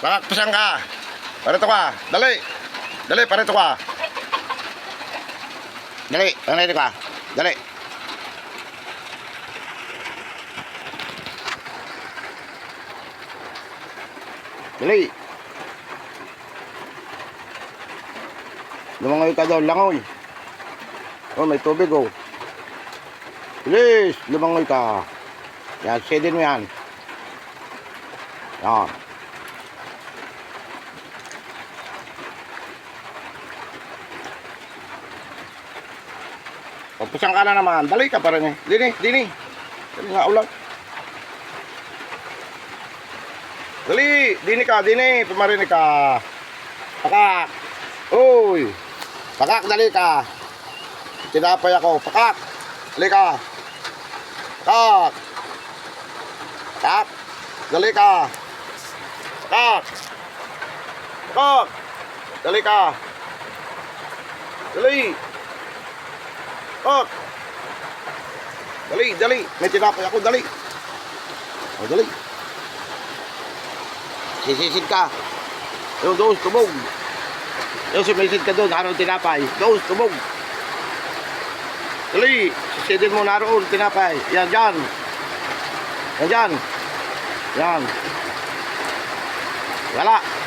Pakakpasan ka. Parito ka. Dali. Dali, parito ka. Dali, parito ka. Dali. Dali. Lumangoy ka doon, langoy. Oh, may tubig oh. Bilis, lumangoy ka. Yan, sedin mo yan. Yan. Pagpusang ka na naman. Dali ka pa rin eh. Dini, dini. Dali nga ulan. Dali, dini ka, dini. Pumarinig ka. Pakak. Uy. Pakak, dali ka. Tinapay ako. Pakak. Dali ka. Pakak. Pakak. Dali ka. Pakak. Pakak. Dali ka. Dali. Pakak. Dali, dali. May tinapay ako, dali. O, dali. Sisisid ka. Yung doon, tubog. Yung sumisid ka doon, naroon tinapay. Doon, tubog. Dali, sisidin mo naroon tinapay. Yan, dyan. Yan, dyan. Yan. Wala.